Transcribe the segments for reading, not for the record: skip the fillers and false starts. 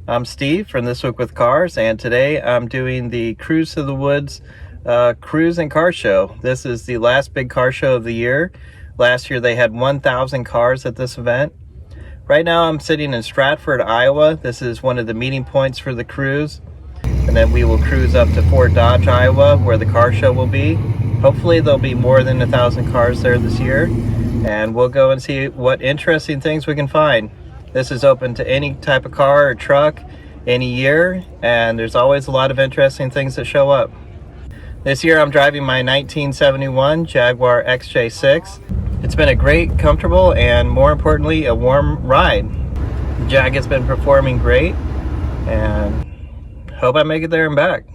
I'm Steve from This Week with Cars, and today I'm doing the Cruise to the Woods Cruise and Car Show. This is the last big car show of the year. Last year they had 1,000 cars at this event. Right now I'm sitting in Stratford, Iowa. This is one of the meeting points for the cruise. And then we will cruise up to Fort Dodge, Iowa, where the car show will be. Hopefully there'll be more than 1,000 cars there this year. And we'll go and see what interesting things we can find. This is open to any type of car or truck, any year, and there's always a lot of interesting things that show up. This year I'm driving my 1971 Jaguar XJ6. It's been a great, comfortable, and more importantly, a warm ride. The Jag has been performing great, and hope I make it there and back.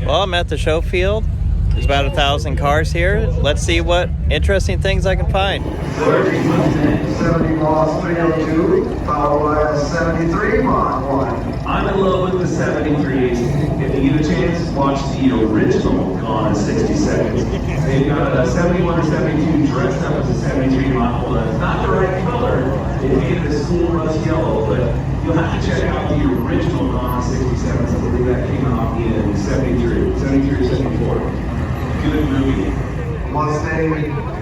Well, I'm at the show field. There's about 1,000 cars here. Let's see what interesting things I can find. 70 Lost 302, followed by a 73 Mod 1. I'm in love with the 73s. If you get a chance, watch the original Gone in 60 Seconds. They've got a 71 or 72 dressed up as a 73 Mod 1. It's not the right color. They made this cool rust yellow, but you'll have to check out the original Gone in 67. I believe that came out in 73 or 74. Good movie. Mustang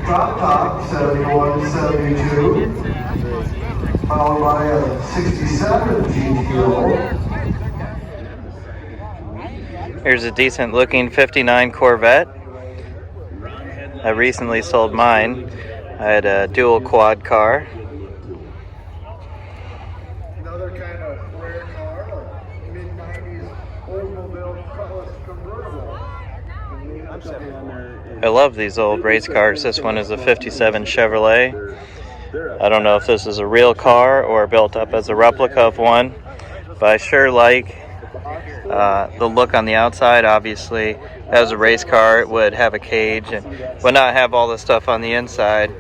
Drop Top 71, 72, followed by a 67 GTO. Here's a decent looking 59 Corvette. I recently sold mine. I had a dual quad car. Another kind of rare car, a mid-90s Oldsmobile Cutlass convertible. I love these old race cars. This one is a 57 Chevrolet. I don't know if this is a real car or built up as a replica of one, but I sure like the look on the outside. Obviously, as a race car, it would have a cage and would not have all the stuff on the inside,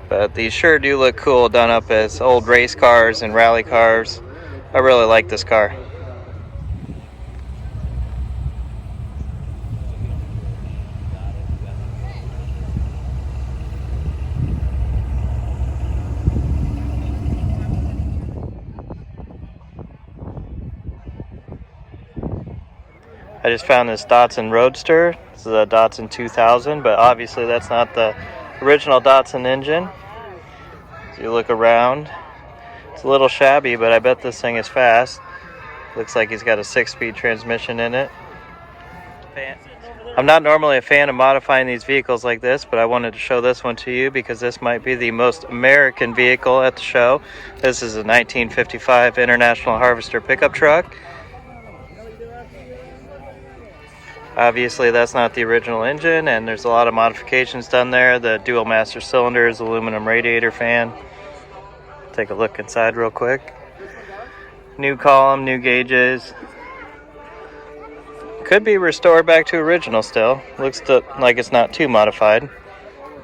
but these sure do look cool done up as old race cars and rally cars. I really like this car. I just found this Datsun Roadster. This is a Datsun 2000, but obviously that's not the original Datsun engine. As you look around, it's a little shabby, but I bet this thing is fast. Looks like he's got a 6-speed transmission in it. I'm not normally a fan of modifying these vehicles like this, but I wanted to show this one to you because this might be the most American vehicle at the show. This is a 1955 International Harvester pickup truck. Obviously that's not the original engine, and there's a lot of modifications done there. The dual master cylinders, aluminum radiator fan. Take a look inside real quick. New column, new gauges. Could be restored back to original still. Looks like it's not too modified.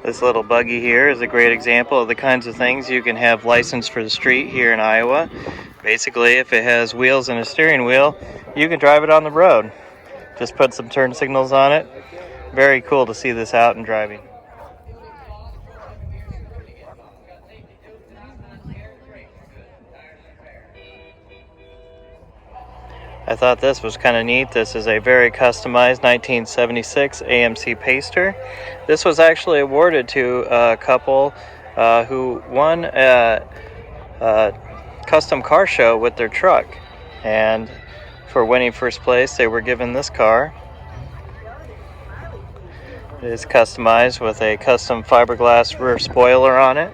This little buggy here is a great example of the kinds of things you can have licensed for the street here in Iowa. Basically, if it has wheels and a steering wheel, you can drive it on the road. Just put some turn signals on it. Very cool to see this out and driving. I thought this was kind of neat. This is a very customized 1976 AMC Pacer. This was actually awarded to a couple who won a custom car show with their truck. And for winning first place, they were given this car. It is customized with a custom fiberglass rear spoiler on it.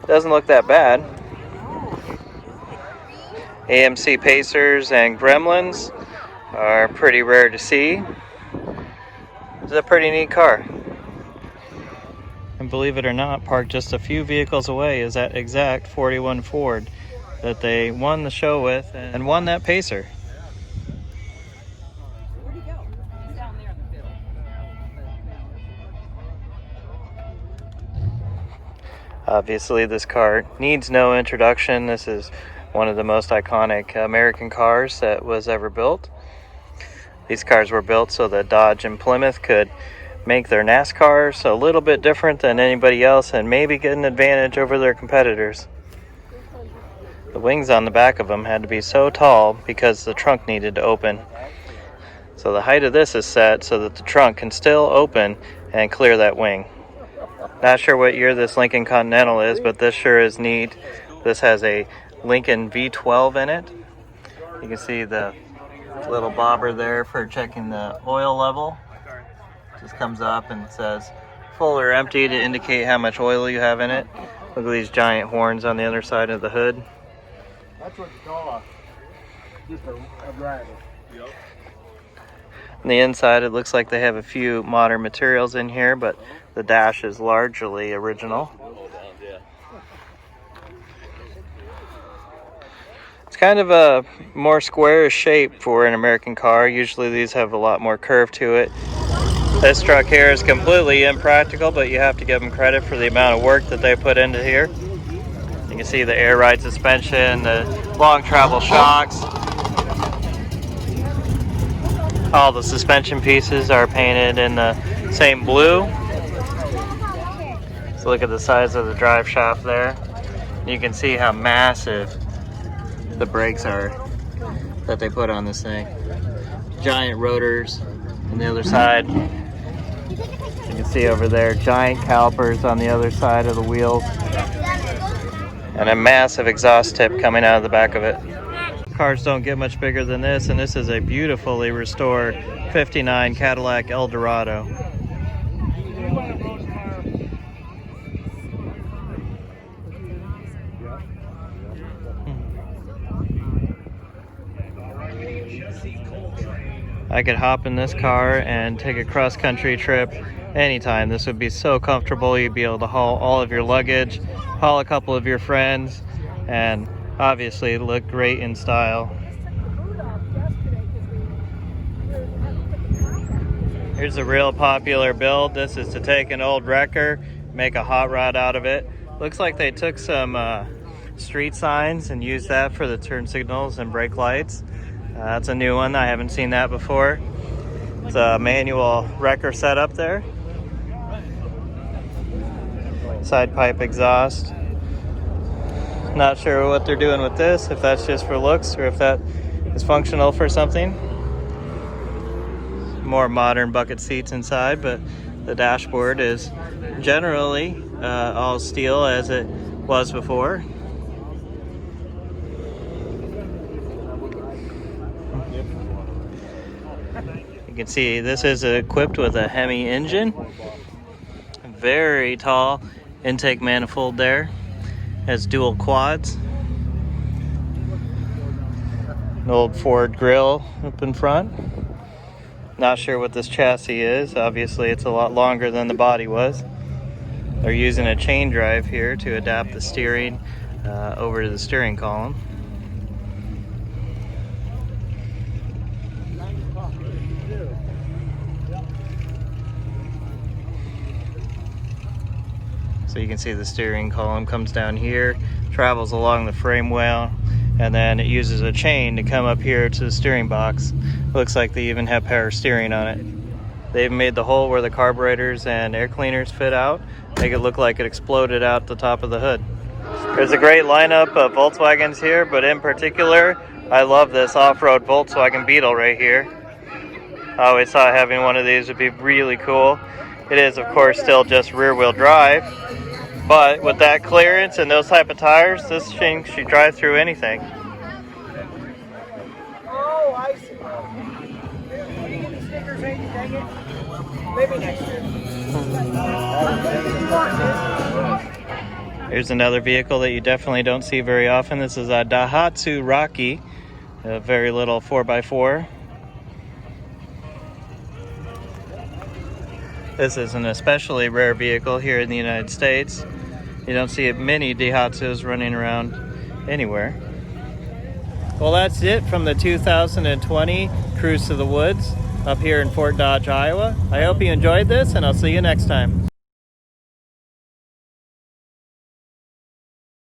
Doesn't look that bad. AMC Pacers and Gremlins are pretty rare to see. It's a pretty neat car. And believe it or not, parked just a few vehicles away is that exact 41 Ford that they won the show with and won that Pacer. Obviously, this car needs no introduction. This is one of the most iconic American cars that was ever built. These cars were built so that Dodge and Plymouth could make their NASCARs a little bit different than anybody else and maybe get an advantage over their competitors. The wings on the back of them had to be so tall because the trunk needed to open. So the height of this is set so that the trunk can still open and clear that wing. Not sure what year this Lincoln Continental is, but this sure is neat. This has a Lincoln V12 in it. You can see the little bobber there for checking the oil level. Just comes up and says full or empty to indicate how much oil you have in it. Look at these giant horns on the other side of the hood. That's what you call just a driver. Yep. On the inside, it looks like they have a few modern materials in here, but the dash is largely original. It's kind of a more squarish shape for an American car. Usually these have a lot more curve to it. This truck here is completely impractical, but you have to give them credit for the amount of work that they put into here. You can see the air ride suspension, the long travel shocks. All the suspension pieces are painted in the same blue. So look at the size of the drive shaft there. You can see how massive the brakes are that they put on this thing. Giant rotors on the other side. You can see over there giant calipers on the other side of the wheels. And a massive exhaust tip coming out of the back of it. Cars don't get much bigger than this, and this is a beautifully restored 59 Cadillac Eldorado. I could hop in this car and take a cross-country trip anytime. This would be so comfortable. You'd be able to haul all of your luggage, haul a couple of your friends, and obviously look great in style. Here's a real popular build. This is to take an old wrecker, make a hot rod out of it. Looks like they took some street signs and used that for the turn signals and brake lights. That's a new one. I haven't seen that before. It's a manual wrecker setup there. Side pipe exhaust. Not sure what they're doing with this, if that's just for looks or if that is functional for something. More modern bucket seats inside, but the dashboard is generally all steel as it was before. You can see this is equipped with a Hemi engine. Very tall intake manifold there. Has dual quads. An old Ford grille up in front. Not sure what this chassis is. Obviously it's a lot longer than the body was. They're using a chain drive here to adapt the steering over to the steering column. So you can see the steering column comes down here, travels along the frame well, and then it uses a chain to come up here to the steering box. Looks like they even have power steering on it. They've made the hole where the carburetors and air cleaners fit out, make it look like it exploded out the top of the hood. There's a great lineup of Volkswagens here, but in particular, I love this off-road Volkswagen Beetle right here. I always thought having one of these would be really cool. It is, of course, still just rear-wheel drive, but with that clearance and those type of tires, this thing should drive through anything. Oh, I see. Can you get the stickers, Andy? Dang it. Maybe next year. Here's another vehicle that you definitely don't see very often. This is a Daihatsu Rocky, a very little 4x4. This is an especially rare vehicle here in the United States. You don't see many Daihatsus running around anywhere. Well, that's it from the 2020 Cruise to the Woods up here in Fort Dodge, Iowa. I hope you enjoyed this, and I'll see you next time.